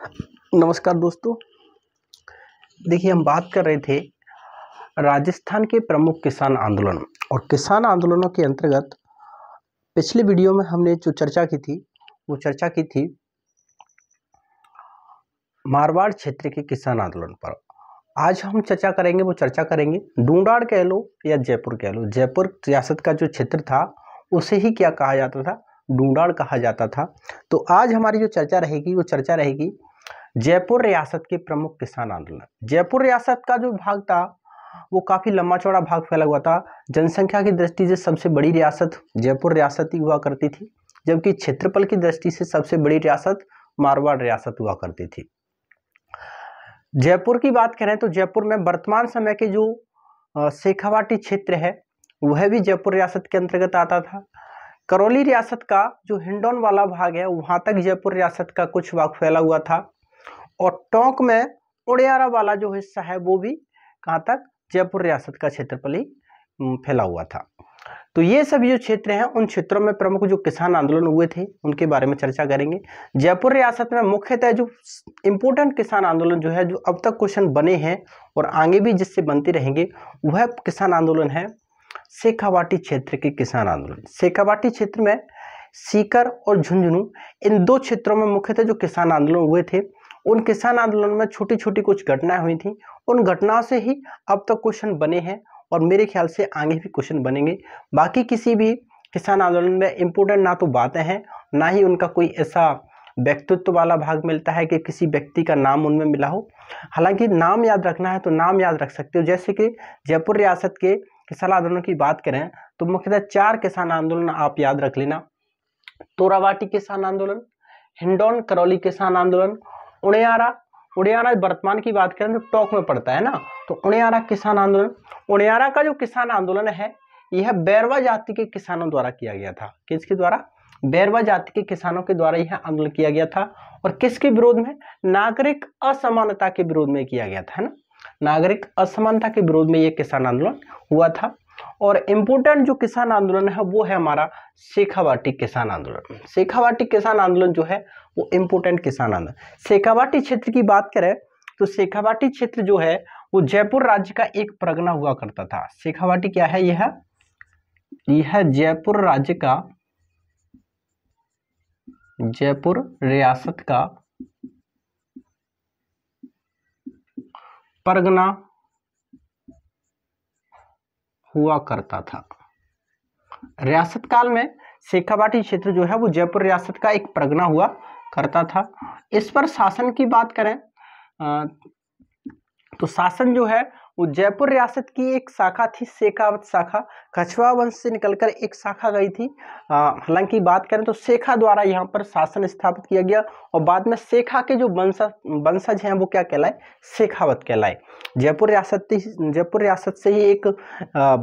नमस्कार दोस्तों। देखिए, हम बात कर रहे थे राजस्थान के प्रमुख किसान आंदोलन और किसान आंदोलनों के अंतर्गत पिछले वीडियो में हमने जो चर्चा की थी वो चर्चा की थी मारवाड़ क्षेत्र के किसान आंदोलन पर। आज हम चर्चा करेंगे डूंडाड़ कह लो या जयपुर कह लो। जयपुर रियासत का जो क्षेत्र था उसे ही क्या कहा जाता था? डूंडाड़ कहा जाता था। तो आज हमारी जो चर्चा रहेगी वो चर्चा रहेगी जयपुर रियासत के प्रमुख किसान आंदोलन। जयपुर रियासत का जो भाग था वो काफी लंबा चौड़ा भाग फैला हुआ था। जनसंख्या की दृष्टि से सबसे बड़ी रियासत जयपुर रियासत ही हुआ करती थी, जबकि क्षेत्रफल की दृष्टि से सबसे बड़ी रियासत मारवाड़ रियासत हुआ करती थी। जयपुर की बात करें तो जयपुर में वर्तमान समय के जो शेखावाटी क्षेत्र है वह भी जयपुर रियासत के अंतर्गत आता था। करौली रियासत का जो हिंडौन वाला भाग है वहां तक जयपुर रियासत का कुछ भाग फैला हुआ था, और टोंक में उड़ियारा वाला जो हिस्सा है वो भी कहां तक? जयपुर रियासत का क्षेत्रफल ही फैला हुआ था। तो ये सभी जो क्षेत्र हैं उन क्षेत्रों में प्रमुख जो किसान आंदोलन हुए थे उनके बारे में चर्चा करेंगे। जयपुर रियासत में मुख्यतः जो इंपोर्टेंट किसान आंदोलन जो है, जो अब तक क्वेश्चन बने हैं और आगे भी जिससे बनते रहेंगे, वह किसान आंदोलन है शेखावाटी क्षेत्र के किसान आंदोलन। शेखावाटी क्षेत्र में सीकर और झुंझुनू इन दो क्षेत्रों में मुख्यतः जो किसान आंदोलन हुए थे, उन किसान आंदोलन में छोटी छोटी कुछ घटनाएं हुई थी। उन घटनाओं से ही अब तक क्वेश्चन बने हैं और मेरे ख्याल से आगे भी क्वेश्चन बनेंगे। बाकी किसी भी किसान आंदोलन में इंपोर्टेंट ना तो बातें हैं, ना ही उनका कोई ऐसा व्यक्तित्व वाला भाग मिलता है कि किसी व्यक्ति का नाम उनमें मिला हो। हालांकि नाम याद रखना है तो नाम याद रख सकते हो। जैसे कि जयपुर रियासत के किसान आंदोलन की बात करें तो मुख्यतः 4 किसान आंदोलन आप याद रख लेना। तोरावाटी किसान आंदोलन, हिंडौन करौली किसान आंदोलन, उड़ियारा वर्तमान की बात करें तो टोंक में पड़ता है ना, तो उड़ियारा किसान आंदोलन। उड़ियारा का जो किसान आंदोलन है यह बैरवा जाति के किसानों द्वारा किया गया था। किसके द्वारा? बैरवा जाति के किसानों के द्वारा यह आंदोलन किया गया था। और किसके विरोध में? नागरिक असमानता के विरोध में किया गया था, है ना। नागरिक असमानता के विरोध में यह किसान आंदोलन हुआ था। और इंपोर्टेंट जो किसान आंदोलन है वो है हमारा शेखावाटी किसान आंदोलन। शेखावाटी किसान आंदोलन जो है वो इंपोर्टेंट किसान आंदोलन। शेखावाटी क्षेत्र की बात करें तो शेखावाटी क्षेत्र जो है वो जयपुर राज्य का एक परगना हुआ करता था। शेखावाटी क्या है? यह जयपुर राज्य का, जयपुर रियासत का परगना हुआ करता था। रियासत काल में शेखावाटी क्षेत्र जो है वो जयपुर रियासत का एक परगना हुआ करता था। इस पर शासन की बात करें तो शासन जो है वो जयपुर रियासत की एक शाखा थी, शेखावत शाखा। कछवाहा वंश से निकलकर एक शाखा गई थी। हालांकि बात करें तो शेखा द्वारा यहाँ पर शासन स्थापित किया गया और बाद में शेखा के जो वंशज हैं वो क्या कहलाए? शेखावत कहलाए। जयपुर रियासत से ही एक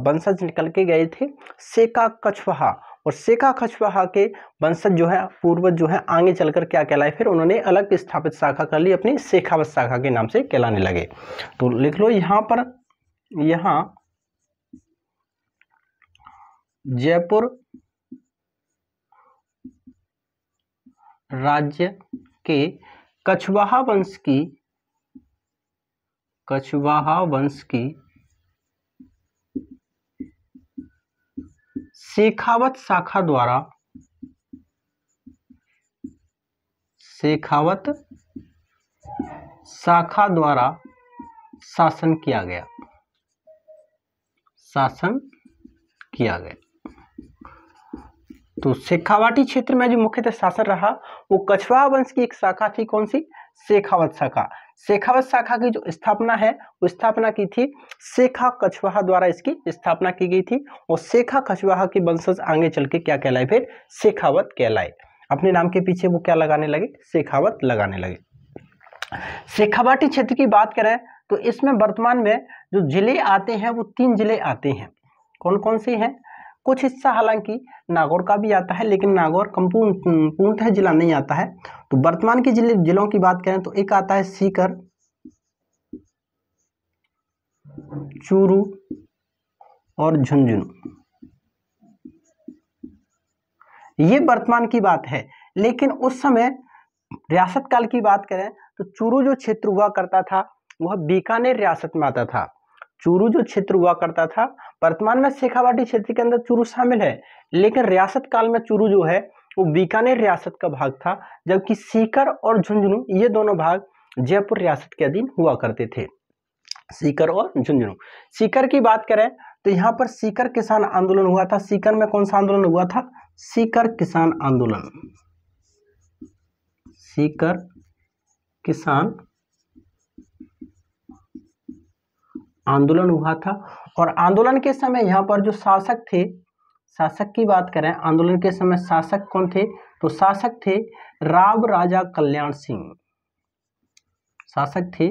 वंशज निकल के गए थे, शेखा कछवाहा। और शेखा कछवाहा के वंशज जो है, पूर्वज जो है, आगे चलकर क्या कहलाए? फिर उन्होंने अलग स्थापित शाखा कर ली, अपनी शेखावत शाखा के नाम से कहलाने लगे। तो लिख लो यहाँ पर, यहाँ जयपुर राज्य के कछवाहा वंश की शेखावत शाखा द्वारा शासन किया गया। तो शेखावाटी क्षेत्र में जो मुख्यतः शासन रहा वो कछवाहा वंश की एक शाखा थी। कौन सी? शेखावत शाखा। शेखावत शाखा की जो स्थापना है वो स्थापना की थी शेखा कछवाहा द्वारा, इसकी स्थापना की गई थी। और शेखा कछवाहा के वंशज आगे चल के क्या कहलाए? फिर शेखावत कहलाए। अपने नाम के पीछे वो क्या लगाने लगे? शेखावत लगाने लगे। शेखावाटी क्षेत्र की बात करें तो इसमें वर्तमान में जो जिले आते हैं वो 3 जिले आते हैं। कौन कौन से हैं? कुछ हिस्सा हालांकि नागौर का भी आता है, लेकिन नागौर पूर्णतः जिला नहीं आता है। तो वर्तमान के जिलों की बात करें तो एक आता है सीकर, चूरू और झुंझुनू। ये वर्तमान की बात है, लेकिन उस समय रियासत काल की बात करें तो चूरू जो क्षेत्र हुआ करता था वह बीकानेर रियासत में आता था। चूरू जो क्षेत्र हुआ करता था, वर्तमान में शेखावाटी क्षेत्र के अंदर चूरू शामिल है, लेकिन रियासत काल में चूरू जो है वो बीकानेर रियासत का भाग था, जबकि सीकर और झुंझुनू ये दोनों भाग जयपुर रियासत के अधीन हुआ करते थे। सीकर और झुंझुनू। सीकर की बात करें तो यहाँ पर सीकर किसान आंदोलन हुआ था। सीकर में कौन सा आंदोलन हुआ था? सीकर किसान आंदोलन। सीकर किसान आंदोलन हुआ था। और आंदोलन के समय यहाँ पर जो शासक थे, शासक की बात करें, आंदोलन के समय शासक कौन थे? तो शासक थे राव राजा कल्याण सिंह। शासक थे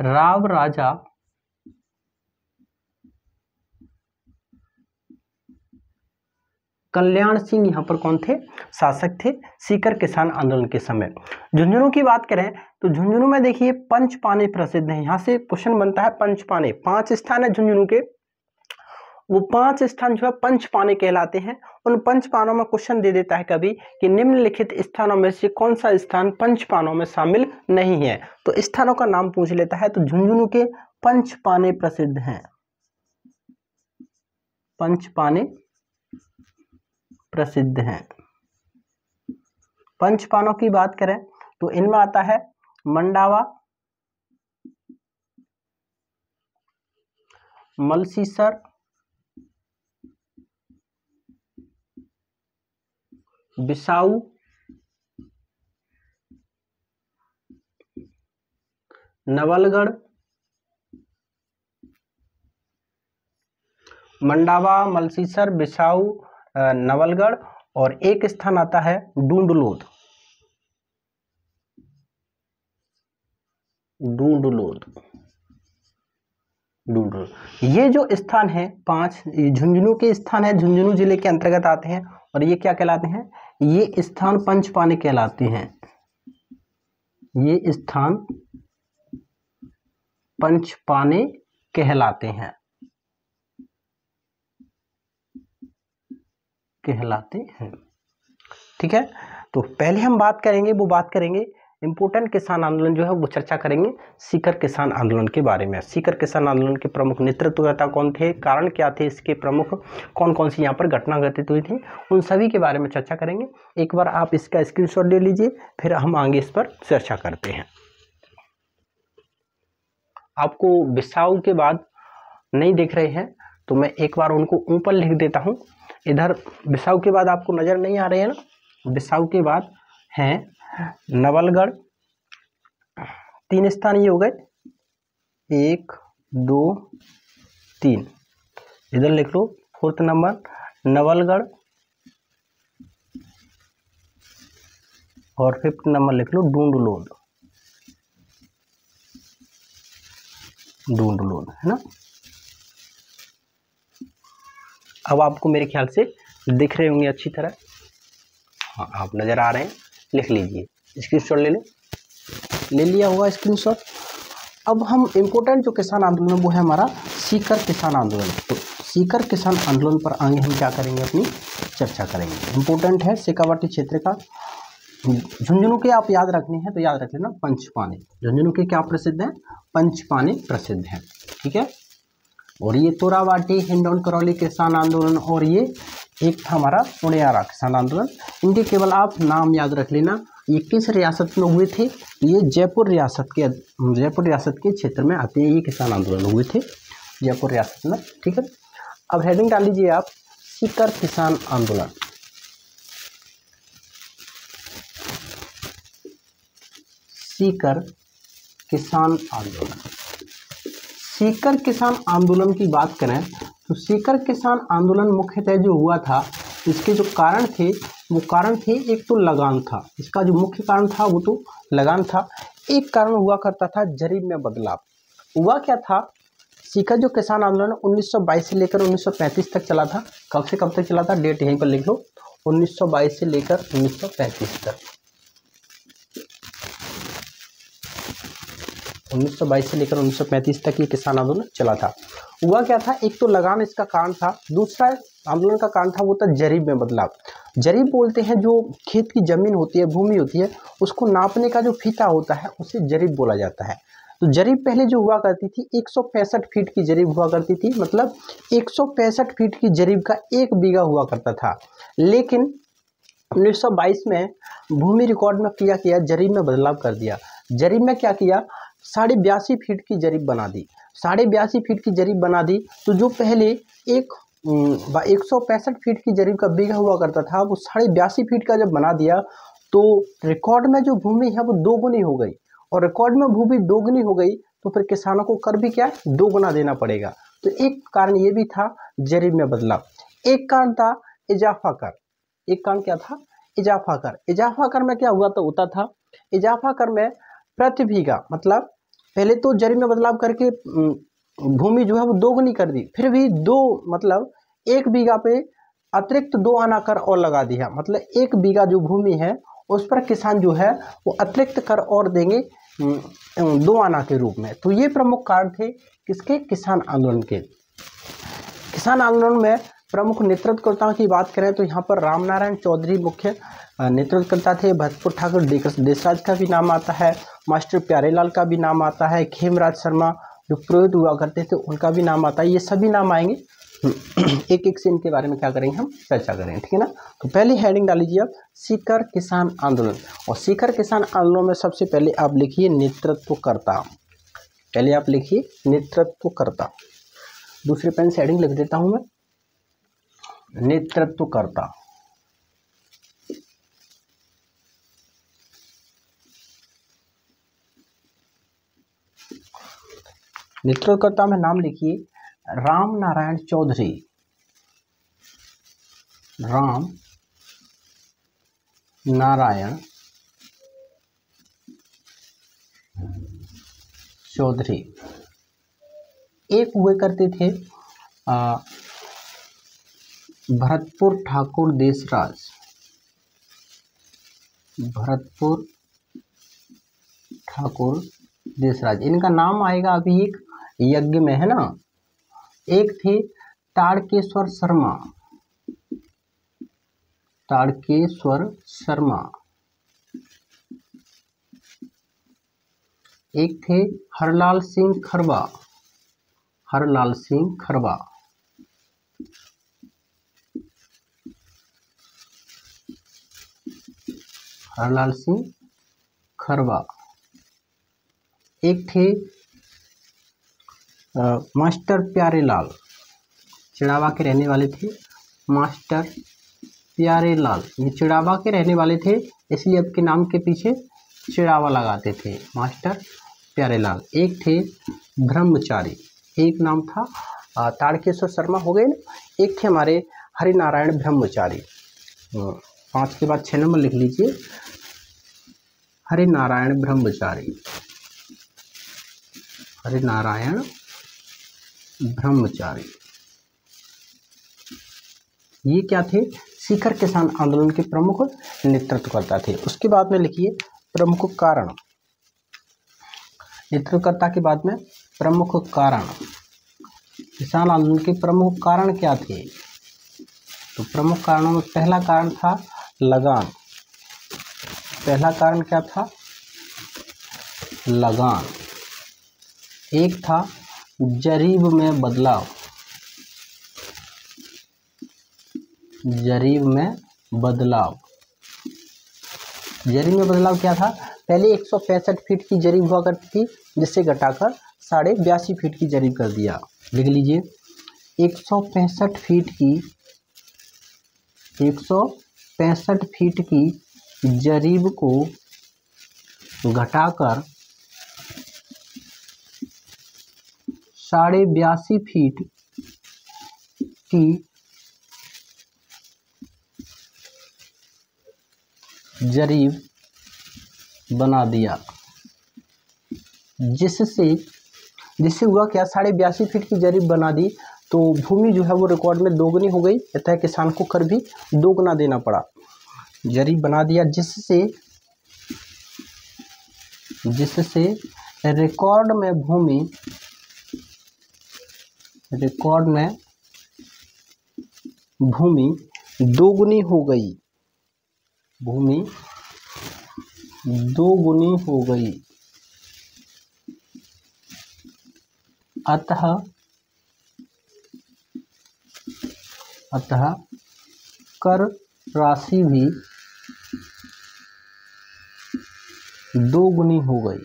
राव राजा कल्याण सिंह, यहाँ पर कौन थे? शासक थे सीकर किसान आंदोलन के समय। झुंझुनू की बात करें तो झुंझुनू में देखिए पंचपाने प्रसिद्ध है। यहाँ से क्वेश्चन बनता है पंचपाने, 5 स्थान है झुंझुनू के, वो 5 स्थान जो है पंचपाने कहलाते हैं। उन पंचपानों में क्वेश्चन दे देता है कभी कि निम्नलिखित स्थानों में से कौन सा स्थान पंचपानों में शामिल नहीं है, तो स्थानों का नाम पूछ लेता है। तो झुंझुनू के पंचपाने प्रसिद्ध हैं, पंचपाने प्रसिद्ध हैं। पंचपानों की बात करें तो इनमें आता है मंडावा, मलसीसर, बिसाऊ, नवलगढ़, मंडावा, मलसीसर, बिसाऊ, नवलगढ़, और एक स्थान आता है डूंडलोद। डूंडलोद, डूंडलोद, ये जो स्थान है 5 झुंझुनू के स्थान है, झुंझुनू जिले के अंतर्गत आते हैं। और ये क्या कहलाते हैं? ये स्थान पंचपाने कहलाते हैं। ये स्थान पंचपाने कहलाते हैं, ठीक है। तो पहले हम बात करेंगे, वो बात करेंगे इंपोर्टेंट किसान आंदोलन जो है वो चर्चा करेंगे सीकर किसान आंदोलन के बारे में। सीकर किसान आंदोलन के प्रमुख नेतृत्वकर्ता कौन थे, कारण क्या थे, इसके प्रमुख कौन कौन सी यहाँ पर घटना घटित हुई थी, उन सभी के बारे में चर्चा करेंगे। एक बार आप इसका स्क्रीनशॉट ले लीजिए, फिर हम आगे इस पर चर्चा करते हैं। आपको बिसाऊ के बाद नहीं देख रहे हैं तो मैं एक बार उनको ऊपर लिख देता हूँ। इधर बिसाऊ के बाद आपको नजर नहीं आ रहे हैं ना, बिसाऊ के बाद हैं नवलगढ़, 3 स्थान ये हो गए, 1 2 3, इधर लिख लो 4th नंबर नवलगढ़, और 5th नंबर लिख लो डूंडलोद। डूंडलोद है ना। अब आपको मेरे ख्याल से दिख रहे होंगे अच्छी तरह, हाँ आप नजर आ रहे हैं, लिख लीजिए, स्क्रीनशॉट ले लिया होगा स्क्रीनशॉट। अब हम इम्पोर्टेंट जो किसान आंदोलन है वो है हमारा सीकर किसान आंदोलन। तो सीकर किसान आंदोलन पर आगे हम क्या करेंगे, अपनी चर्चा करेंगे। इम्पोर्टेंट है शेखावाटी क्षेत्र का। झुंझुनू के आप याद रखने हैं तो याद रख लेना पंचपाने। झुंझुनू के क्या प्रसिद्ध हैं? पंचपाने प्रसिद्ध हैं, ठीक है। और ये तोरावाटी, हिंडौन करौली किसान आंदोलन, और ये एक था हमारा उड़ियारा किसान आंदोलन। इनके केवल आप नाम याद रख लेना। ये किस रियासत में हुए थे? ये जयपुर रियासत के क्षेत्र में आते हैं। ये किसान आंदोलन हुए थे जयपुर रियासत में, ठीक है। अब हेडिंग डाल लीजिए आप, सीकर किसान आंदोलन। सीकर किसान आंदोलन। सीकर किसान आंदोलन की बात करें तो सीकर किसान आंदोलन मुख्यतः जो हुआ था, इसके जो कारण थे वो कारण थे, एक तो लगान था। इसका जो मुख्य कारण था वो तो लगान था। एक कारण हुआ करता था जरीब में बदलाव। हुआ क्या था, सीकर जो किसान आंदोलन 1922 से लेकर 1935 तक चला था। कब से कब तक चला था, डेट यहीं पर लिख लो, 1922 से लेकर 1935 तक। 1922 से लेकर 1935 तक ये किसान आंदोलन चला था। हुआ क्या था, एक तो लगान इसका कारण था, दूसरा आंदोलन का कारण था वो था जरीब में बदलाव। जरीब बोलते हैं जो खेत की जमीन होती है, भूमि होती है, उसको नापने का जो फीता होता है उसे जरीब बोला जाता है। तो जरीब पहले जो हुआ करती थी 165 फीट की जरीब हुआ करती थी, मतलब 165 फीट की जरीब का 1 बीघा हुआ करता था। लेकिन 1922 में भूमि रिकॉर्ड में किया जरीब में बदलाव कर दिया। जरीब में क्या किया, 82.5 फीट की जरीब बना दी। 82.5 फीट की जरीब बना दी तो जो पहले 165 फीट की जरीब का बीघा हुआ करता था, वो 82.5 फीट का जब बना दिया तो रिकॉर्ड में जो भूमि है वो दोगुनी हो गई। और रिकॉर्ड में भूमि दोगुनी हो गई तो फिर किसानों को कर भी क्या, दोगुना देना पड़ेगा। तो एक कारण ये भी था जरीब में बदलाव। एक कारण था इजाफा कर। एक कारण क्या था, इजाफा कर। इजाफा कर में क्या हुआ तो होता था, इजाफा कर में प्रति बीघा, मतलब पहले तो जरीब में बदलाव करके भूमि जो है वो दोगुनी कर दी, फिर भी मतलब 1 बीघा पे अतिरिक्त 2 आना कर और लगा दिया। मतलब 1 बीघा जो भूमि है उस पर किसान जो है वो अतिरिक्त कर और देंगे 2 आना के रूप में। तो ये प्रमुख कारण थे किसके, किसान आंदोलन के। किसान आंदोलन में प्रमुख नेतृत्वकर्ताओं की बात करें तो यहाँ पर रामनारायण चौधरी मुख्य नेतृत्वकर्ता थे। भरतपुर ठाकुर देसराज का भी नाम आता है, मास्टर प्यारेलाल का भी नाम आता है, खेमराज शर्मा जो पुरोहित हुआ करते थे उनका भी नाम आता है। ये सभी नाम आएंगे, एक एक से इनके बारे में क्या करेंगे, हम चर्चा करेंगे, ठीक है ना। तो पहली हेडिंग डाल लीजिए आप, सीकर किसान आंदोलन। और सीकर किसान आंदोलन में सबसे पहले आप लिखिए नेतृत्वकर्ता। पहले आप लिखिए नेतृत्वकर्ता। दूसरे पेन से हेडिंग लिख देता हूं मैं, नेतृत्वकर्ता। नेतृत्वकर्ता में नाम लिखिए राम नारायण चौधरी। राम नारायण चौधरी। एक हुए करते थे भरतपुर ठाकुर देसराज। भरतपुर ठाकुर देसराज, इनका नाम आएगा अभी एक यज्ञ में, है ना। एक थे ताड़केश्वर शर्मा। ताड़केश्वर शर्मा। एक थे हरलाल सिंह खरबा। हरलाल सिंह खरबा। हरलाल सिंह खरबा। एक थे मास्टर प्यारेलाल, चिड़ावा के रहने वाले थे। मास्टर प्यारेलाल, ये चिड़ावा के रहने वाले थे इसलिए आपके नाम के पीछे चिड़ावा लगाते थे, मास्टर प्यारेलाल। एक थे ब्रह्मचारी, एक नाम था ताड़केश्वर शर्मा हो गए ना। एक थे हमारे हरिनारायण ब्रह्मचारी। 5 के बाद 6 नंबर लिख लीजिए, हरिनारायण ब्रह्मचारी। हरिनारायण ब्रह्मचारी, ये क्या थे, सीकर किसान आंदोलन के प्रमुख नेतृत्वकर्ता थे। उसके बाद में लिखिए प्रमुख कारण। नेतृत्वकर्ता के बाद में प्रमुख कारण। किसान आंदोलन के प्रमुख कारण क्या थे, तो प्रमुख कारणों में पहला कारण था लगान। पहला कारण क्या था, लगान। एक था जरीब में बदलाव। जरीब में बदलाव। जरीब में बदलाव क्या था, पहले 165 फीट की जरीब हुआ करती थी जिससे घटाकर 82.5 फीट की जरीब कर दिया। लिख लीजिए 165 फीट की 165 फीट की जरीब को घटाकर 82.5 फीट की जरीब बना दिया। जिससे हुआ क्या, 82.5 फीट की जरीब बना दी तो भूमि जो है वो रिकॉर्ड में दोगुनी हो गई, अतः किसान को कर भी दोगुना देना पड़ा। जरीब बना दिया जिससे रिकॉर्ड में भूमि दोगुनी हो गई। भूमि दोगुनी हो गई, अतः कर राशि भी दोगुनी हो गई,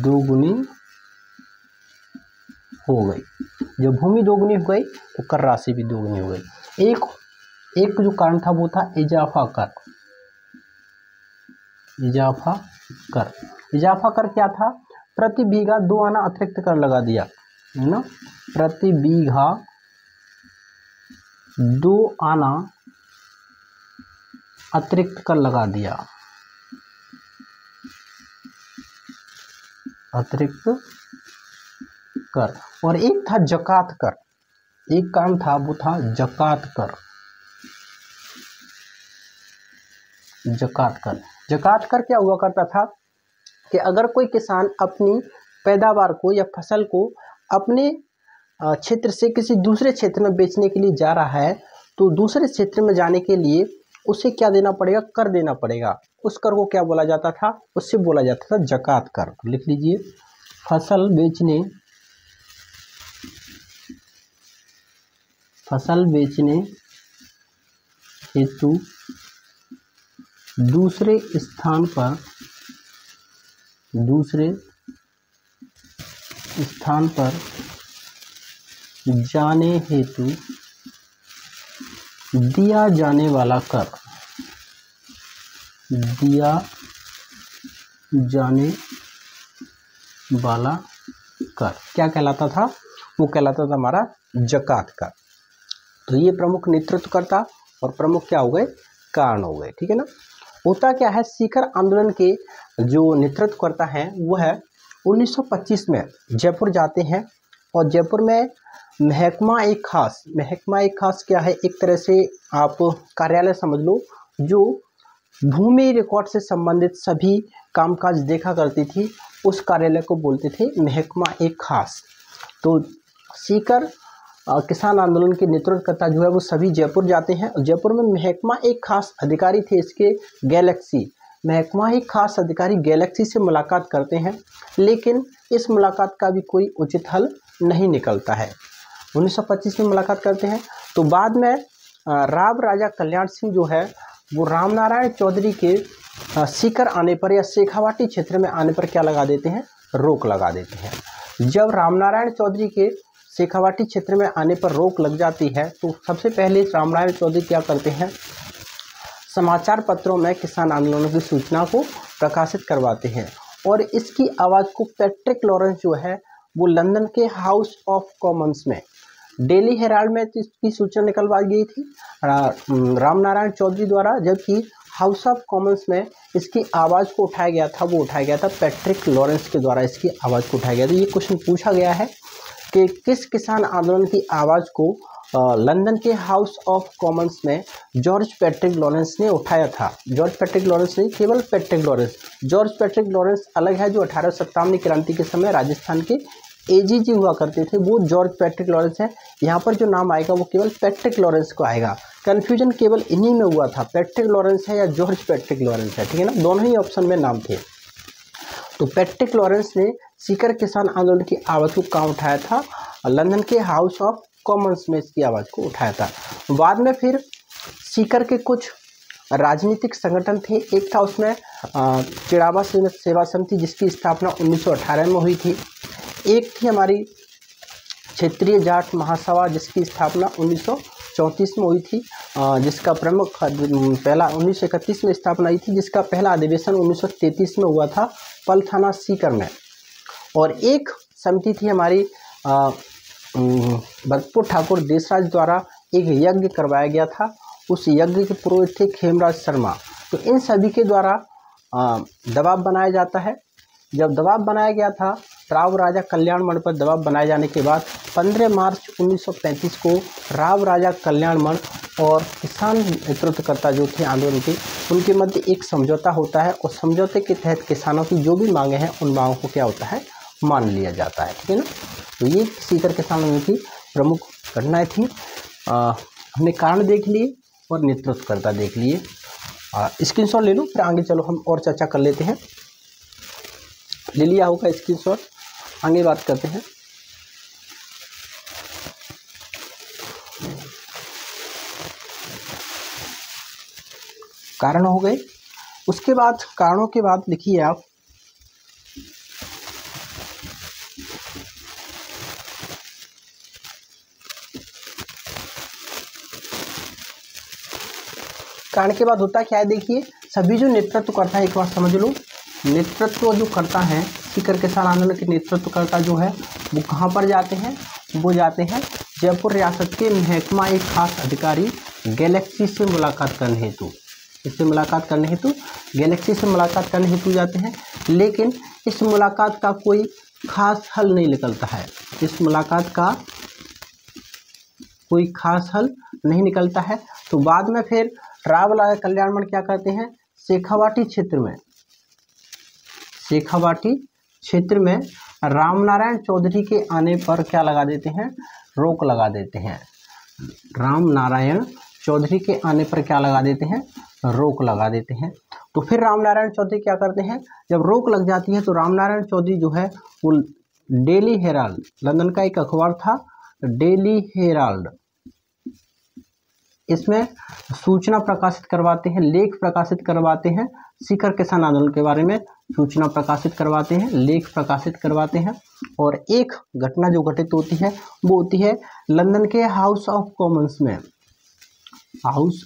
दोगुनी हो गई। जब भूमि दोगुनी हो गई तो कर राशि भी दोगुनी हो गई। एक जो कारण था वो था इजाफा कर। इजाफा कर क्या था? प्रति बीघा 2 आना अतिरिक्त कर लगा दिया, है ना। प्रति बीघा 2 आना अतिरिक्त कर लगा दिया, अतिरिक्त कर। और एक था जकात कर, एक काम था वो था जकात कर। जकात कर क्या हुआ करता था कि अगर कोई किसान अपनी पैदावार को या फसल को अपने क्षेत्र से किसी दूसरे क्षेत्र में बेचने के लिए जा रहा है तो दूसरे क्षेत्र में जाने के लिए उसे क्या देना पड़ेगा? कर देना पड़ेगा। उस कर को क्या बोला जाता था? उससे बोला जाता था जकात कर। लिख लीजिए, फसल बेचने हेतु दूसरे स्थान पर जाने हेतु दिया जाने वाला कर, दिया जाने वाला कर क्या कहलाता था? वो कहलाता था हमारा जकात कर। तो ये प्रमुख नेतृत्वकर्ता और प्रमुख क्या हो गए? कारण हो गए, ठीक है ना। होता क्या है, सीकर आंदोलन के जो नेतृत्वकर्ता हैं वो है 1925 में जयपुर जाते हैं और जयपुर में महकमा एक खास क्या है? एक तरह से आप कार्यालय समझ लो, जो भूमि रिकॉर्ड से संबंधित सभी कामकाज देखा करती थी, उस कार्यालय को बोलते थे महकमा एक खास। तो सीकर किसान आंदोलन के नेतृत्वकर्ता जो है वो सभी जयपुर जाते हैं। जयपुर में महकमा एक खास अधिकारी थे इसके, गैलेक्सी। महकमा एक खास अधिकारी गैलेक्सी से मुलाकात करते हैं, लेकिन इस मुलाकात का भी कोई उचित हल नहीं निकलता है। 1925 में मुलाकात करते हैं तो बाद में राव राजा कल्याण सिंह जो है वो रामनारायण चौधरी के सीकर आने पर या शेखावाटी क्षेत्र में आने पर क्या लगा देते हैं? रोक लगा देते हैं। जब रामनारायण चौधरी के शेखावाटी क्षेत्र में आने पर रोक लग जाती है तो सबसे पहले रामनारायण चौधरी क्या करते हैं? समाचार पत्रों में किसान आंदोलनों की सूचना को प्रकाशित करवाते हैं और इसकी आवाज़ को पैट्रिक लॉरेंस जो है वो लंदन के हाउस ऑफ कॉमन्स में, डेली हेराल्ड में इसकी सूचना निकलवाई गई थी रामनारायण चौधरी द्वारा, जबकि हाउस ऑफ कॉमन्स में इसकी आवाज़ को उठाया गया था, वो उठाया गया था पैट्रिक लॉरेंस के द्वारा इसकी आवाज़ को उठाया गया था। ये क्वेश्चन पूछा गया है कि किस किसान आंदोलन की आवाज़ को लंदन के हाउस ऑफ कॉमन्स में जॉर्ज पैट्रिक लॉरेंस ने उठाया था? जॉर्ज पैट्रिक लॉरेंस नहीं, केवल Patrick Lawrence. George Patrick Lawrence अलग है, जो 1857 क्रांति के समय राजस्थान के एजीजी हुआ करते थे, वो जॉर्ज पैट्रिक लॉरेंस है। यहाँ पर जो नाम आएगा वो केवल पैट्रिक लॉरेंस को आएगा। कन्फ्यूजन केवल इन्हीं में हुआ था, पैट्रिक लॉरेंस है या जॉर्ज पैट्रिक लॉरेंस है, ठीक है ना। दोनों ही ऑप्शन में नाम थे। तो पैट्रिक लॉरेंस ने सीकर किसान आंदोलन की आवाज़ को कहाँ उठाया था? लंदन के हाउस ऑफ कॉमन्स में इसकी आवाज़ को उठाया था। बाद में फिर सीकर के कुछ राजनीतिक संगठन थे। एक था उसमें चिड़ावा सेवा समिति, जिसकी स्थापना 1918 में हुई थी। एक थी हमारी क्षेत्रीय जाट महासभा, जिसकी स्थापना 1934 में हुई थी, जिसका प्रमुख पहला 1931 में स्थापना हुई थी, जिसका पहला अधिवेशन 1933 में हुआ था पलथाना सीकर में। और एक समिति थी हमारी भरतपुर ठाकुर देशराज द्वारा एक यज्ञ करवाया गया था, उस यज्ञ के पुरोहित थे खेमराज शर्मा। तो इन सभी के द्वारा दबाव बनाया जाता है। जब दबाव बनाया गया था, राव राजा कल्याणमण पर दबाव बनाए जाने के बाद 15 मार्च 1935 को राव राजा कल्याणमण और किसान नेतृत्वकर्ता जो थे आंदोलन के, उनके मध्य एक समझौता होता है और समझौते के तहत किसानों की जो भी मांगे हैं उन मांगों को क्या होता है? मान लिया जाता है, ठीक है ना। तो ये सीकर किसान आंदोलन की प्रमुख घटनाएं थी। हमने कारण देख लिए और नेतृत्व करता। देख लिए, स्क्रीनशॉट ले लो, फिर आगे चलो हम और चर्चा कर लेते हैं। ले लिया होगा स्क्रीनशॉट, आगे बात करते हैं। कारण हो गए, उसके बाद कारणों के बाद लिखिए आप कारण के बाद होता क्या है। देखिए, सभी जो नेतृत्व करता है, एक बार समझ लो, नेतृत्व जो करता है सीकर किसान आंदोलन के नेतृत्वकर्ता जो है वो कहाँ पर जाते हैं, वो जाते हैं जयपुर रियासत के महकमा एक खास अधिकारी गैलेक्सी से मुलाकात करने हेतु, इससे मुलाकात करने हेतु, गैलेक्सी से मुलाकात करने हेतु जाते हैं। लेकिन इस मुलाकात का कोई खास हल नहीं निकलता है, इस मुलाकात का कोई खास हल नहीं निकलता है। तो बाद में फिर राव राजा कल्याणमल क्या करते हैं, शेखावाटी क्षेत्र में रामनारायण चौधरी के आने पर क्या लगा देते हैं, रोक लगा देते हैं। रामनारायण चौधरी के आने पर क्या लगा देते हैं, रोक लगा देते हैं। तो फिर रामनारायण चौधरी क्या करते हैं, जब रोक लग जाती है तो रामनारायण चौधरी जो है वो डेली हेराल्ड, लंदन का एक अखबार था डेली हेराल्ड, इसमें सूचना प्रकाशित करवाते हैं, लेख प्रकाशित करवाते हैं, सीकर किसान आंदोलन के बारे में सूचना प्रकाशित करवाते हैं, लेख प्रकाशित करवाते हैं। और एक घटना जो घटित होती है वो होती है लंदन के हाउस ऑफ कॉमन्स में, हाउस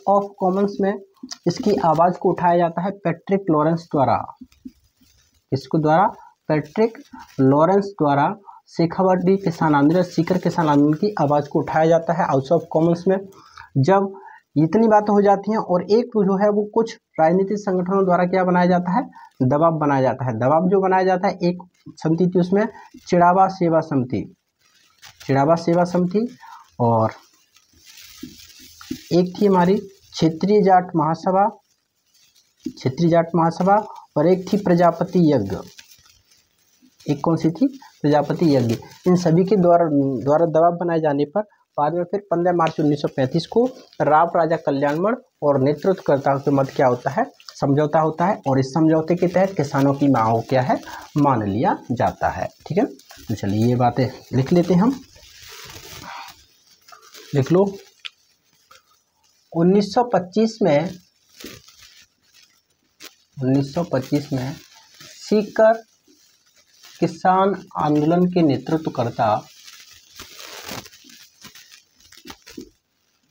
ऑफ कॉमन्स में इसकी आवाज़ को उठाया जाता है पैट्रिक लॉरेंस द्वारा। इसको द्वारा पैट्रिक लॉरेंस द्वारा शेखावाटी किसान आंदोलन, सीकर किसान आंदोलन की आवाज़ को उठाया जाता है हाउस ऑफ कॉमन्स में। जब इतनी बातें हो जाती हैं और एक जो है वो कुछ राजनीतिक संगठनों द्वारा क्या बनाया जाता है, दबाव बनाया जाता है। दबाव जो बनाया जाता है, एक समिति थी उसमें चिड़ावा सेवा समिति, और एक थी हमारी क्षेत्रीय जाट महासभा, और एक थी प्रजापति यज्ञ। एक कौन सी थी, प्रजापति यज्ञ। इन सभी के द्वारा दबाव बनाए जाने पर बाद में फिर 15 मार्च 1935 को राव राजा कल्याणमल और नेतृत्वकर्ताओं के मध्य क्या होता है, समझौता होता है, और इस समझौते के तहत किसानों की मांगों क्या है, मान लिया जाता है। ठीक है, तो चलिए ये बातें लिख लेते हैं हम। लिख लो, 1925 में सीकर किसान आंदोलन के नेतृत्वकर्ता,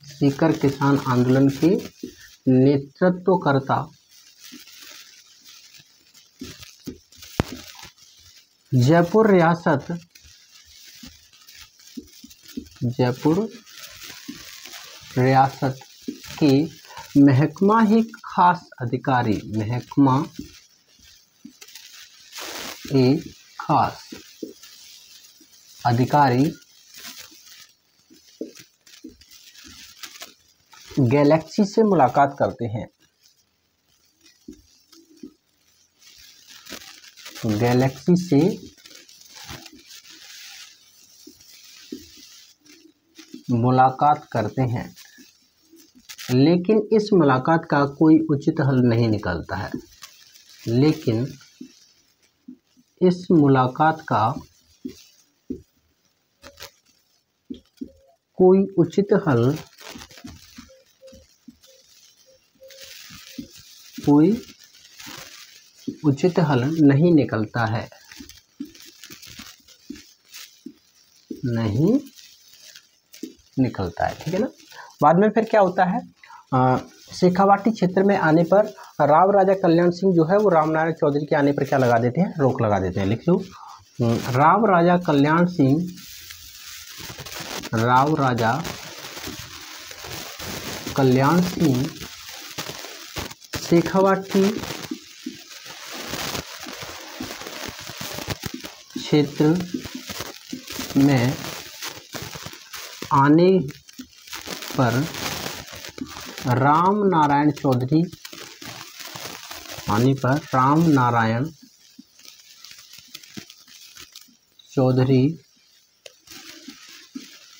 सीकर किसान आंदोलन के नेतृत्वकर्ता जयपुर रियासत के महकमा ही खास अधिकारी, महकमा एक खास अधिकारी गैलेक्सी से मुलाकात करते हैं। गैलेक्सी से मुलाकात करते हैं, लेकिन इस मुलाकात का कोई उचित हल नहीं निकलता है। लेकिन इस मुलाकात का कोई उचित हल नहीं निकलता है, नहीं निकलता है। ठीक है ना। बाद में फिर क्या होता है, शेखावाटी क्षेत्र में आने पर राव राजा कल्याण सिंह जो है वो रामनारायण चौधरी के आने पर क्या लगा देते हैं, रोक लगा देते हैं। लिख लो, राव राजा कल्याण सिंह शेखावाटी क्षेत्र में आने पर रामनारायण चौधरी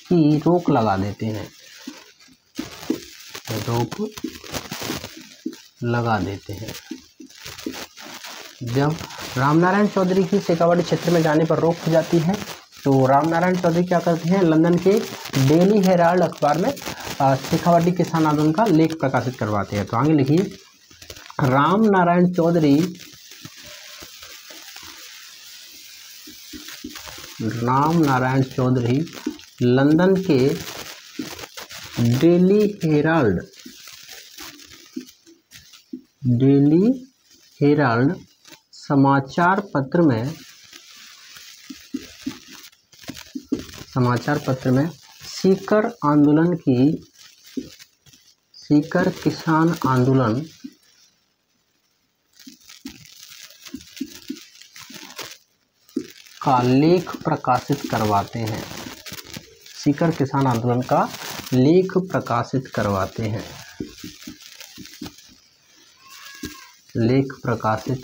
की रोक लगा देते हैं, रोक लगा देते हैं। जब रामनारायण चौधरी की शेखावाटी क्षेत्र में जाने पर रोक हो जाती है तो रामनारायण चौधरी क्या करते हैं, लंदन के डेली हेराल्ड अखबार में शेखावाटी किसान आंदोलन का लेख प्रकाशित करवाते हैं। तो आगे लिखिए, रामनारायण चौधरी लंदन के डेली हेराल्ड समाचार पत्र में सीकर किसान आंदोलन का लेख प्रकाशित करवाते हैं। सीकर किसान आंदोलन का लेख प्रकाशित करवाते हैं, लेख प्रकाशित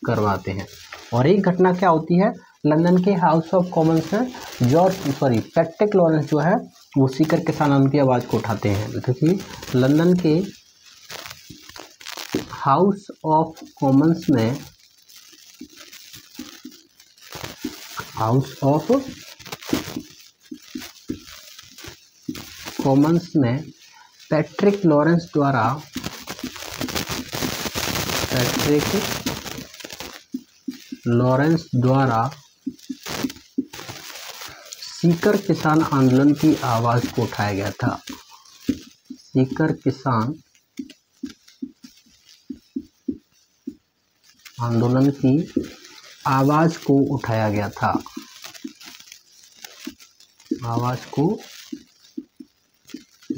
करवाते हैं। और एक घटना क्या होती है, लंदन के हाउस ऑफ कॉमन्स में पैट्रिक लॉरेंस जो है वो सीकर किसान आंदोलन की आवाज़ को उठाते हैं। क्योंकि लंदन के हाउस ऑफ कॉमन्स में पैट्रिक लॉरेंस द्वारा सीकर किसान आंदोलन की आवाज़ को उठाया गया था। सीकर किसान आंदोलन की आवाज़ को उठाया गया था, आवाज़ को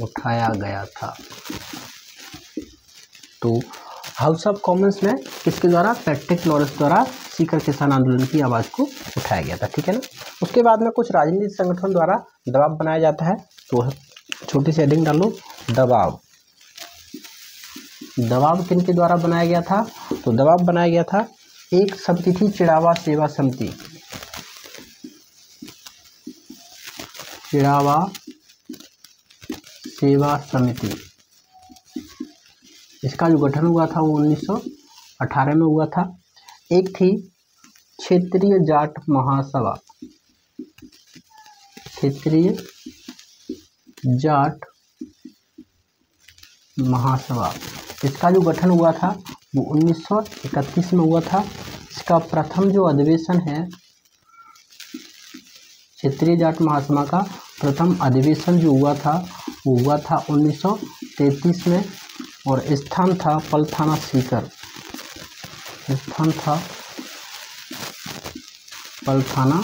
उठाया गया था। तो हाउस ऑफ कॉमन्स में किसके द्वारा, पैट्रिक लॉरेंस द्वारा सीकर किसान आंदोलन की आवाज़ को उठाया गया था, ठीक है ना। उसके बाद में कुछ राजनीतिक संगठन द्वारा दबाव बनाया जाता है। तो छोटी सी हेडिंग डालो, दबाव किनके द्वारा बनाया गया था, तो दबाव बनाया गया था, एक समिति थी चिड़ावा सेवा समिति, चिड़ावा सेवा समिति। इसका जो गठन हुआ था वो 1918 में हुआ था। एक थी क्षेत्रीय जाट महासभा, क्षेत्रीय जाट महासभा। इसका जो गठन हुआ था वो 1931 में हुआ था। इसका प्रथम जो अधिवेशन है, क्षेत्रीय जाट महासभा का प्रथम अधिवेशन जो हुआ था वो हुआ था 1933 में, और स्थान था पलथाना सीकर, स्थान था पलथाना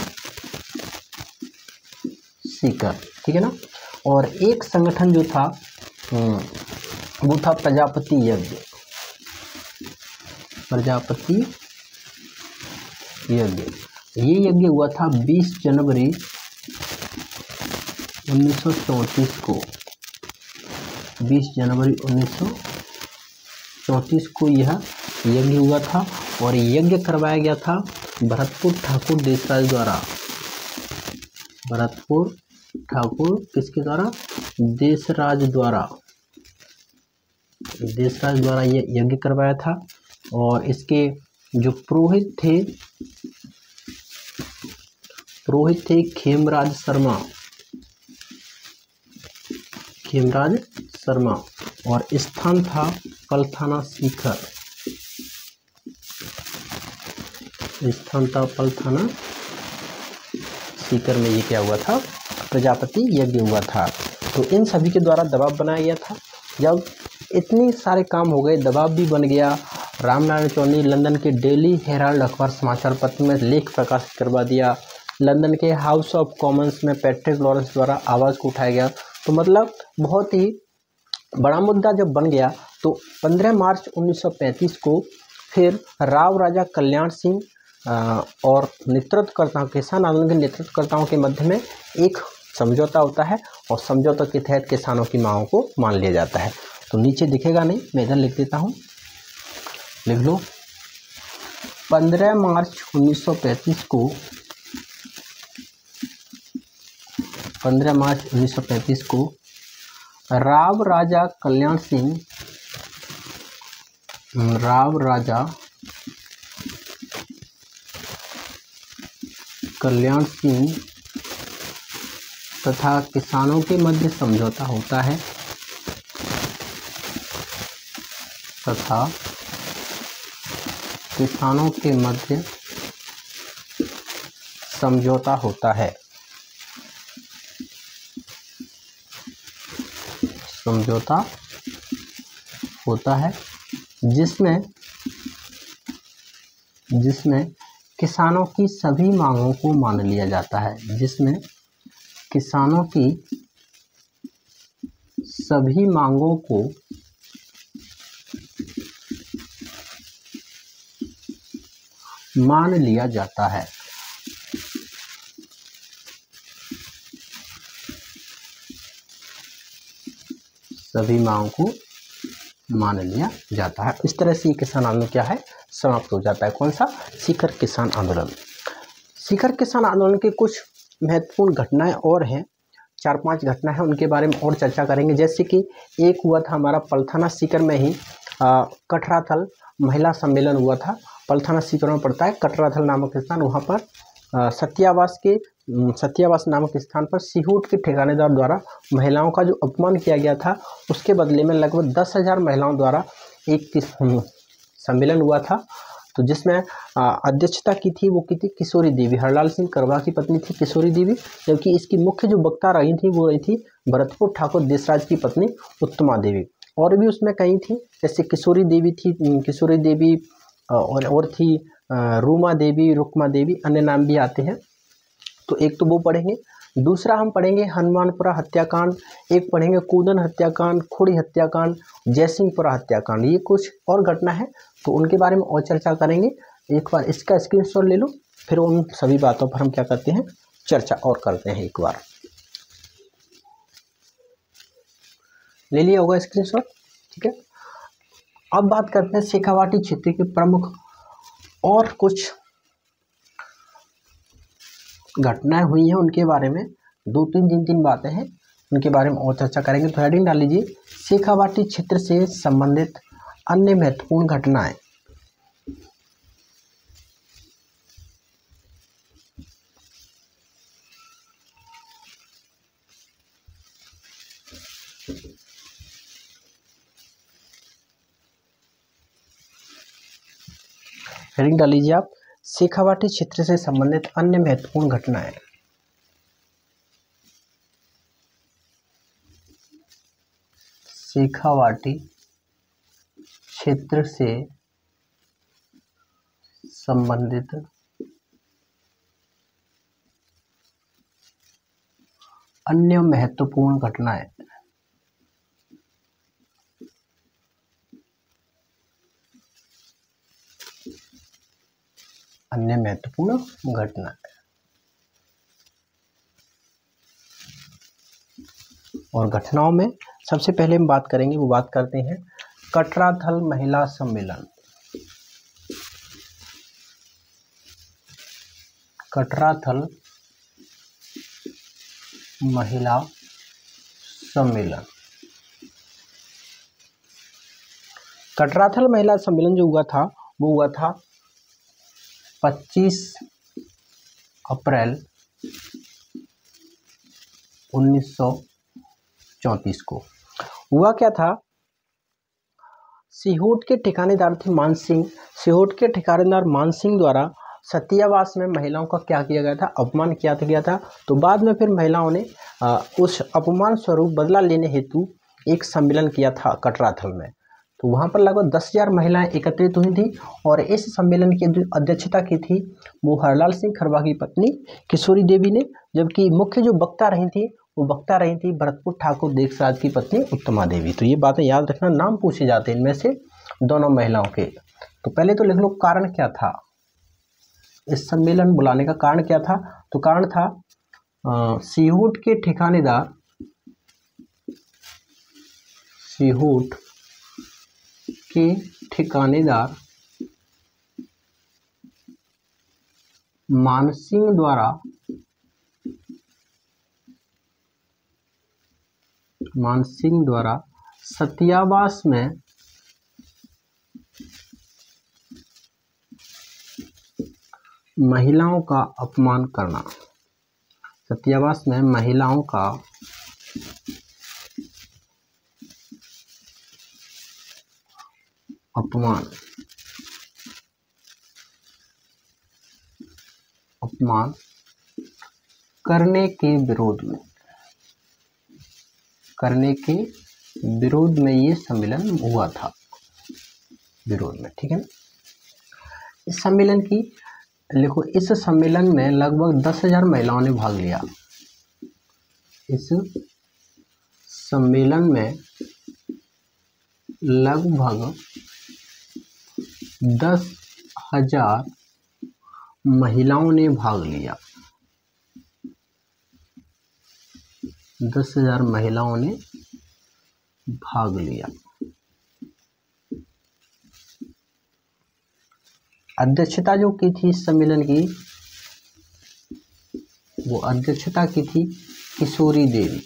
सीकर, ठीक है ना। और एक संगठन जो था वो था प्रजापति यज्ञ, प्रजापति यज्ञ। ये यज्ञ हुआ था 20 जनवरी 1934 को, 20 जनवरी 1934 को यह यज्ञ हुआ था। और यज्ञ करवाया गया था भरतपुर ठाकुर देसराज द्वारा, भरतपुर ठाकुर किसके द्वारा, देसराज द्वारा ये यज्ञ करवाया था। और इसके जो पुरोहित थे खेमराज शर्मा, और स्थान था पलथाना सीकर, स्थान था पलथाना सीकर में ये क्या हुआ था, प्रजापति यज्ञ हुआ था। तो इन सभी के द्वारा दबाव बनाया गया था। जब इतने सारे काम हो गए, दबाव भी बन गया, रामनारायण चौधरी लंदन के डेली हेराल्ड अखबार समाचार पत्र में लेख प्रकाशित करवा दिया, लंदन के हाउस ऑफ कॉमन्स में पैट्रिक लॉरेंस द्वारा आवाज़ को उठाया गया। तो मतलब बहुत ही बड़ा मुद्दा जब बन गया तो 15 मार्च 1935 को फिर राव राजा कल्याण सिंह और नेतृत्वकर्ताओं, किसान आंदोलन के नेतृत्वकर्ताओं के मध्य में एक समझौता होता है, और समझौते के तहत किसानों की मांगों को मान लिया जाता है। तो नीचे दिखेगा नहीं, मैं इधर लिख देता हूँ, लिख लो। 15 मार्च 1935 को 15 मार्च 1935 को राव राजा कल्याण सिंह तथा किसानों के मध्य समझौता होता है जिसमें किसानों की सभी मांगों को मान लिया जाता है, जिसमें किसानों की सभी मांगों को मान लिया जाता है। सभी मांगों को मान लिया जाता है। इस तरह से ये किसान आंदोलन क्या है, समाप्त हो जाता है। कौन सा? सीकर किसान आंदोलन। सीकर किसान आंदोलन के कुछ महत्वपूर्ण घटनाएं और हैं, 4-5 घटना है, उनके बारे में और चर्चा करेंगे। जैसे कि एक हुआ था हमारा पलथाना सीकर में ही कटराथल महिला सम्मेलन हुआ था। पलथाना सीकर में पड़ता है कटराथल नामक स्थान। वहाँ पर सत्यावास नामक स्थान पर सिहूट के ठिकानेदार द्वारा महिलाओं का जो अपमान किया गया था, उसके बदले में लगभग 10,000 महिलाओं द्वारा एक सम्मेलन हुआ था। तो जिसमें अध्यक्षता की थी किशोरी देवी, हरलाल सिंह करवा की पत्नी थी किशोरी देवी, जबकि इसकी मुख्य जो वक्ता रही थी वो रही थी भरतपुर ठाकुर देशराज की पत्नी उत्तमा देवी। और भी उसमें कई थी, जैसे किशोरी देवी और थी रूमा देवी, रुक्मा देवी, अन्य नाम भी आते हैं। तो एक तो वो पढ़ेंगे। दूसरा हम पढ़ेंगे हनुमानपुरा हत्याकांड, एक पढ़ेंगे कूदन हत्याकांड, खोड़ी हत्याकांड, जयसिंहपुरा हत्याकांड। ये कुछ और घटना है, तो उनके बारे में और चर्चा करेंगे। एक बार इसका स्क्रीनशॉट ले लो, फिर उन सभी बातों पर हम क्या करते हैं, चर्चा और करते हैं। एक बार ले लिया होगा स्क्रीनशॉट, ठीक है। अब बात करते हैं शेखावाटी क्षेत्र के प्रमुख और कुछ घटनाएं हुई हैं, उनके बारे में 2-3 बातें हैं, उनके बारे में और चर्चा करेंगे। तो हेडिंग डाल लीजिए, शेखावाटी क्षेत्र से संबंधित अन्य महत्वपूर्ण घटनाएं। हेडिंग डाल लीजिए आप, शेखावाटी क्षेत्र से संबंधित अन्य महत्वपूर्ण घटनाएं। शेखावाटी क्षेत्र से संबंधित अन्य महत्वपूर्ण घटनाएं। अन्य महत्वपूर्ण घटना। और घटनाओं में सबसे पहले हम बात करेंगे, वो बात करते हैं कटराथल महिला सम्मेलन। कटराथल महिला सम्मेलन। कटराथल महिला सम्मेलन जो हुआ था वो हुआ था 25 अप्रैल 1934 को। हुआ क्या था, सिहोट के ठिकानेदार थे मान सिंह। सिहोट के ठिकानेदार मान सिंह द्वारा सत्यावास में महिलाओं का क्या किया गया था, अपमान किया गया था। तो बाद में फिर महिलाओं ने उस अपमान स्वरूप बदला लेने हेतु एक सम्मेलन किया था कटराथल में। तो वहाँ पर लगभग 10,000 महिलाएं एकत्रित हुई थी और इस सम्मेलन की जो अध्यक्षता की थी वो हरलाल सिंह खरवा की पत्नी किशोरी देवी ने, जबकि मुख्य जो वक्ता रही थी भरतपुर ठाकुर देशराज की पत्नी उत्तमा देवी। तो ये बातें याद रखना, नाम पूछे जाते हैं इनमें से दोनों महिलाओं के। तो पहले तो लिख लो कारण क्या था, इस सम्मेलन बुलाने का कारण क्या था। तो कारण था सिहोट के ठिकानेदार मानसिंह द्वारा मान सिंह द्वारा सत्यावास में महिलाओं का अपमान करना। सत्यावास में महिलाओं का अपमान करने के विरोध में ये सम्मेलन हुआ था, विरोध में, ठीक है ना। इस सम्मेलन की लिखो, इस सम्मेलन में लगभग 10,000 महिलाओं ने भाग लिया। इस सम्मेलन में लगभग 10,000 महिलाओं ने भाग लिया। 10,000 महिलाओं ने भाग लिया। अध्यक्षता जो की थी इस सम्मेलन की, वो अध्यक्षता की थी किशोरी देवी।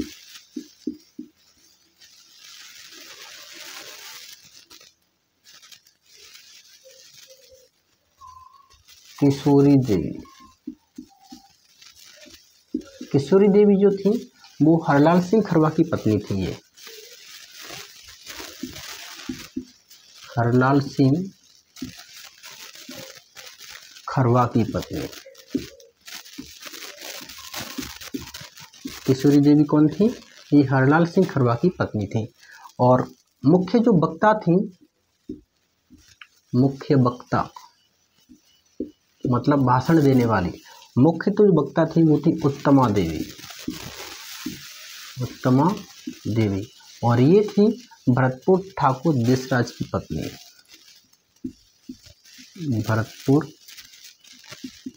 किशोरी देवी जो थी वो हरलाल सिंह खरवा की पत्नी थी। ये हरलाल सिंह खरवा की पत्नी किशोरी देवी कौन थी? ये हरलाल सिंह खरवा की पत्नी थी। और मुख्य जो वक्ता थी, मुख्य वक्ता मतलब भाषण देने वाली, मुख्य तो वक्ता थी वो थी उत्तमा देवी। और ये थी भरतपुर ठाकुर देशराज की पत्नी। भरतपुर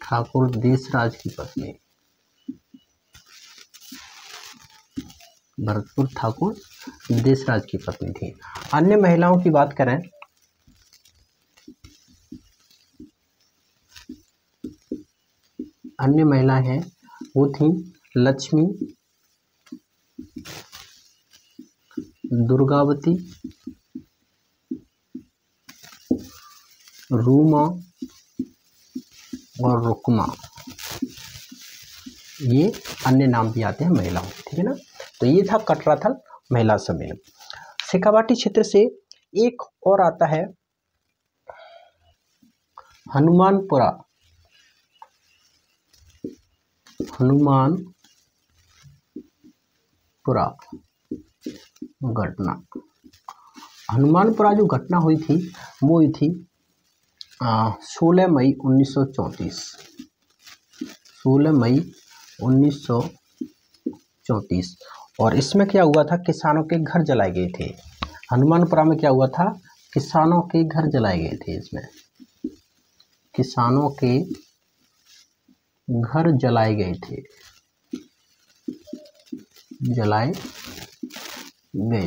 ठाकुर देशराज की पत्नी, भरतपुर ठाकुर देशराज की पत्नी थी। अन्य महिलाओं की बात करें, अन्य महिलाएं हैं वो थी लक्ष्मी, दुर्गावती, रूमा और रुक्मा। ये अन्य नाम भी आते हैं महिलाओं, ठीक है ना। तो ये था कटराथल महिला सम्मेलन। शेखावाटी क्षेत्र से एक और आता है हनुमानपुरा घटना। हनुमानपुरा जो घटना हुई थी वो हुई थी 16 मई 1934। 16 मई 1934। और इसमें क्या हुआ था, किसानों के घर जलाए गए थे। हनुमानपुरा में क्या हुआ था, किसानों के घर जलाए गए थे। इसमें किसानों के घर जलाए गए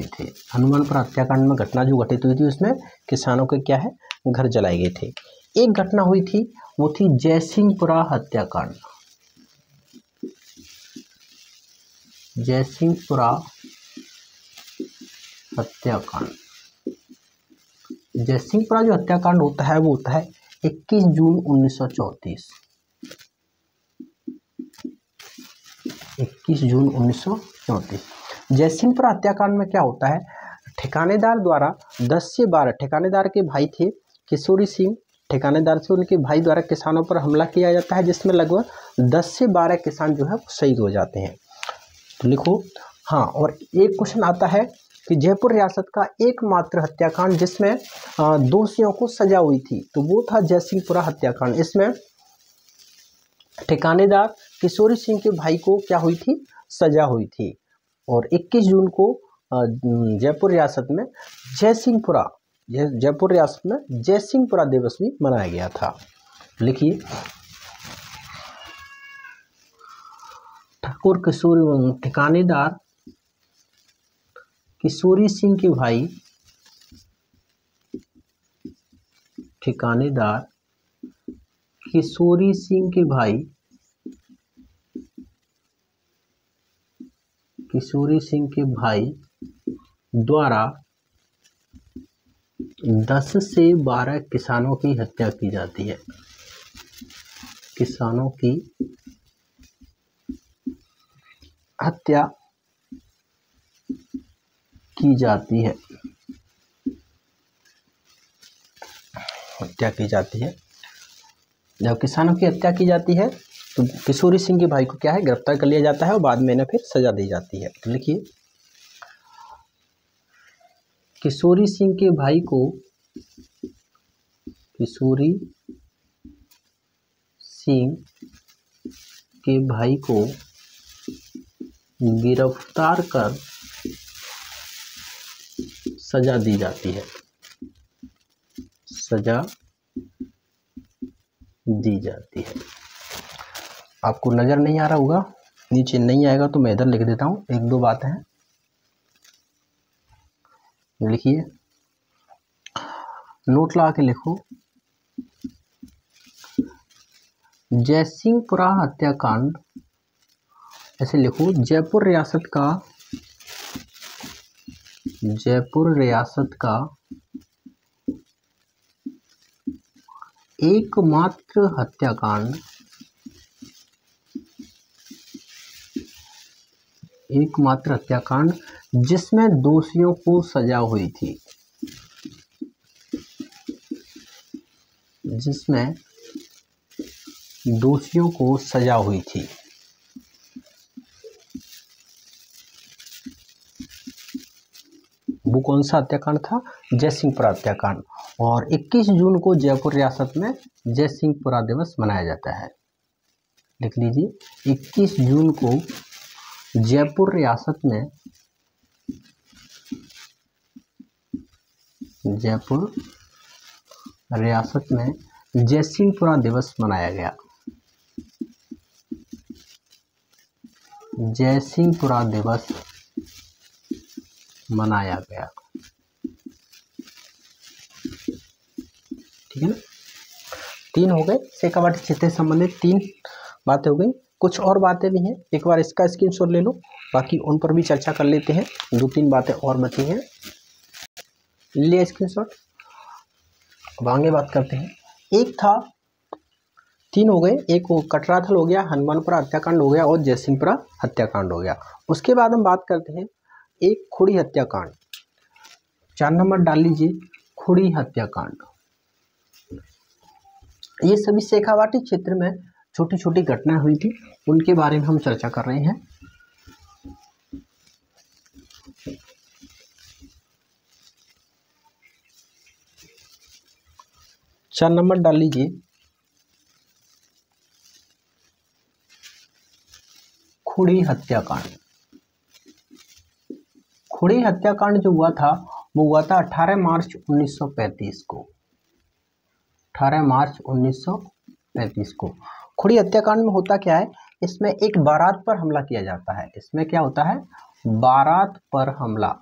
थे, हनुमानपुरा हत्याकांड में घटना जो घटित हुई थी उसमें किसानों के क्या है, घर जलाए गए थे। एक घटना हुई थी वो थी जयसिंहपुरा हत्याकांड। जयसिंहपुरा जो हत्याकांड होता है वो होता है 21 जून 1934। 21 जून 1934। जयसिंहपुरा हत्याकांड में क्या होता है, ठिकानेदार द्वारा 10 से 12 ठिकानेदार के भाई थे किशोरी सिंह, ठिकानेदार से उनके भाई द्वारा किसानों पर हमला किया जाता है, जिसमें लगभग 10 से 12 किसान जो है शहीद हो जाते हैं। तो लिखो। हाँ, और एक क्वेश्चन आता है कि जयपुर रियासत का एकमात्र हत्याकांड जिसमें दोषियों को सजा हुई थी, तो वो था जयसिंहपुरा हत्याकांड। इसमें ठिकानेदार किशोरी सिंह के भाई को क्या हुई थी, सजा हुई थी। और 21 जून को जयपुर रियासत में जयसिंहपुरा दिवस भी मनाया गया था। लिखिए, ठाकुर ठिकानेदार किशोरी सिंह के भाई, ठिकानेदार किशोरी सिंह के भाई किशोरी सिंह के भाई द्वारा 10 से 12 किसानों की हत्या की जाती है। किसानों की हत्या की जाती है। हत्या की जाती है। जब किसानों की हत्या की जाती है तो किशोरी सिंह के भाई को क्या है, गिरफ्तार कर लिया जाता है और बाद में इन्हें फिर सजा दी जाती है। तो लिखिए, किशोरी सिंह के भाई को, किशोरी सिंह के भाई को गिरफ्तार कर सजा दी जाती है। सजा दी जाती है। आपको नजर नहीं आ रहा होगा, नीचे नहीं आएगा तो मैं इधर लिख देता हूँ, एक दो बातें हैं, लिखिए, नोट लगा के लिखो। जयसिंहपुरा हत्याकांड, ऐसे लिखो, जयपुर रियासत का एकमात्र हत्याकांड जिसमें दोषियों को सजा हुई थी। जिसमें दोषियों को सजा हुई थी। वो कौन सा हत्याकांड था? जयसिंहपुरा हत्याकांड। और 21 जून को जयपुर रियासत में जयसिंहपुरा दिवस मनाया जाता है। लिख लीजिए, 21 जून को जयपुर रियासत में जयसिंहपुरा दिवस मनाया गया। जयसिंहपुरा दिवस मनाया गया। ठीक है ना, 3 हो गए शेखावाटी क्षेत्र से संबंधित 3 बातें हो गई। कुछ और बातें भी हैं, एक बार इसका स्क्रीनशॉट ले लो, बाकी उन पर भी चर्चा कर लेते हैं। 2-3 बातें और बची हैं, ले स्क्रीनशॉट। अब आगे बात करते हैं। एक था, 3 हो गए, एक वो कटराथल हो गया, हनुमानपुरा हत्याकांड हो गया और जयसिंहपुरा हत्याकांड हो गया। उसके बाद हम बात करते हैं एक खुड़ी हत्याकांड। 4 नंबर डाल लीजिए, खुड़ी हत्याकांड। ये सभी शेखावाटी क्षेत्र में छोटी छोटी घटनाएं हुई थी, उनके बारे में हम चर्चा कर रहे हैं। चार नंबर डाल लीजिए, खुड़ी हत्याकांड। खुड़ी हत्याकांड जो हुआ था वो हुआ था 18 मार्च 1935 को। 18 मार्च 1935 को। खुड़ी हत्याकांड में होता क्या है, इसमें एक बारात पर हमला किया जाता है। इसमें क्या होता है, बारात पर हमला।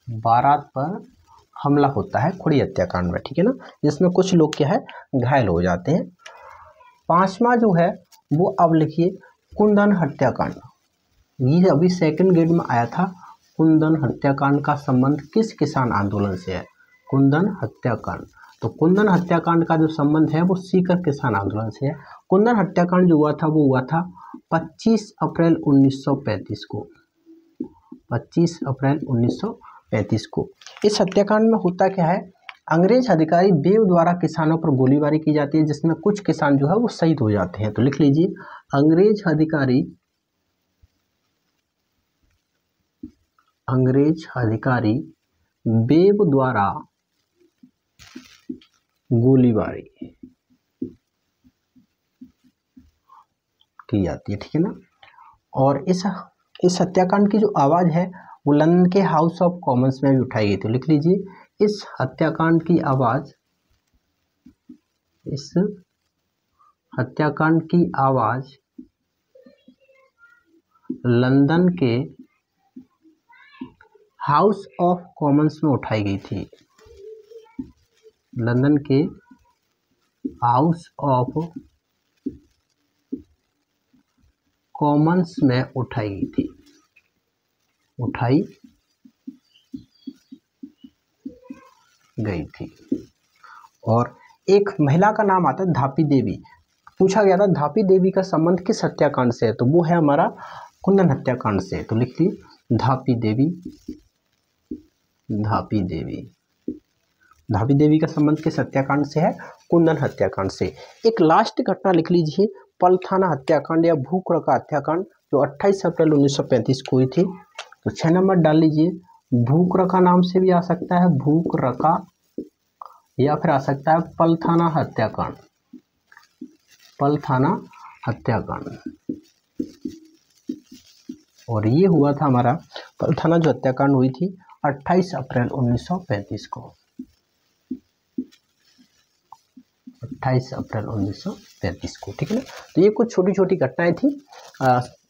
बारात पर हमला होता है खुड़ी हत्याकांड में, ठीक है ना, जिसमें कुछ लोग क्या है, घायल हो जाते हैं। 5वां जो है वो अब लिखिए, कुंदन हत्याकांड। ये अभी सेकंड ग्रेड में आया था। कुंदन हत्याकांड का संबंध किस किसान आंदोलन से है? कुंदन हत्याकांड। तो कुंदन हत्याकांड का जो संबंध है वो सीकर किसान आंदोलन से है। कुंदन हत्याकांड जो हुआ था वो हुआ था 25 अप्रैल 1935 को। 25 अप्रैल 1935 को। इस हत्याकांड में होता क्या है, अंग्रेज अधिकारी बेव द्वारा किसानों पर गोलीबारी की जाती है, जिसमें कुछ किसान जो है वो शहीद हो जाते हैं। तो लिख लीजिए, अंग्रेज अधिकारी बेव द्वारा गोलीबारी की जाती है, ठीक है ना। और इस हत्याकांड की जो आवाज है वो लंदन के हाउस ऑफ कॉमन्स में भी उठाई गई थी। लिख लीजिए, इस हत्याकांड की आवाज लंदन के हाउस ऑफ कॉमन्स में उठाई गई थी। लंदन के हाउस ऑफ कॉमन्स में उठाई गई थी। गई थी। और एक महिला का नाम आता है धापी देवी। पूछा गया था धापी देवी का संबंध किस हत्याकांड से है, तो वो है हमारा कुंदन हत्याकांड से। तो लिख लीजिए धापी देवी, धापी देवी, धापी देवी का संबंध किस हत्याकांड से है, कुंदन हत्याकांड से। एक लास्ट घटना लिख लीजिए पलथाना हत्याकांड या भूकरका हत्याकांड, जो 28 अप्रैल 1935 को हुई थी। तो 6 नंबर डाल लीजिए, भूकरका नाम से भी आ सकता है, भूकरका, या फिर आ सकता है पलथाना हत्याकांड, पलथाना हत्याकांड। और ये हुआ था हमारा पलथाना जो हत्याकांड हुई थी 28 अप्रैल 1935 को, 28 अप्रैल 1935 को, ठीक है ना। तो ये कुछ छोटी छोटी घटनाएं थी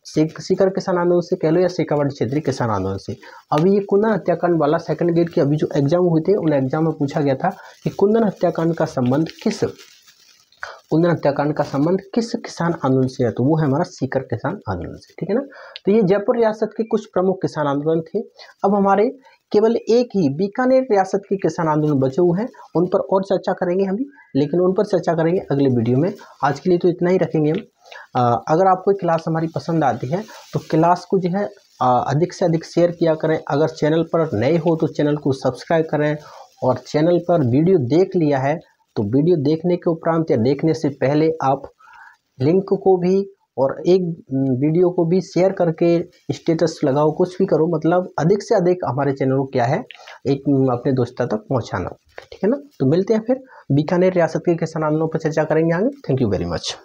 सीकर किसान आंदोलन से कह लो या शेखावाटी क्षेत्रीय किसान आंदोलन से। अभी ये कुंदन हत्याकांड वाला सेकंड ग्रेड की अभी जो एग्जाम हुए थे उन एग्जाम में पूछा गया था कि कुंदन हत्याकांड का संबंध किस किसान आंदोलन से है, तो वो है हमारा सीकर किसान आंदोलन से, ठीक है ना। तो ये जयपुर रियासत के कुछ प्रमुख किसान आंदोलन थे। अब हमारे केवल एक ही बीकानेर रियासत के किसान आंदोलन बचे हुए हैं, उन पर और चर्चा करेंगे हम, लेकिन उन पर चर्चा करेंगे अगले वीडियो में। आज के लिए तो इतना ही रखेंगे हम। अगर आपको क्लास हमारी पसंद आती है तो क्लास को जो है अधिक से अधिक शेयर किया करें। अगर चैनल पर नए हो तो चैनल को सब्सक्राइब करें, और चैनल पर वीडियो देख लिया है तो वीडियो देखने के उपरांत या देखने से पहले आप लिंक को भी और एक वीडियो को भी शेयर करके स्टेटस लगाओ, कुछ भी करो, मतलब अधिक से अधिक हमारे चैनल को क्या है एक अपने दोस्तों तक पहुंचाना, ठीक है ना। तो मिलते हैं फिर बीकानेर रियासत के किसान आंदोलन पर चर्चा करेंगे आगे। Thank you very much.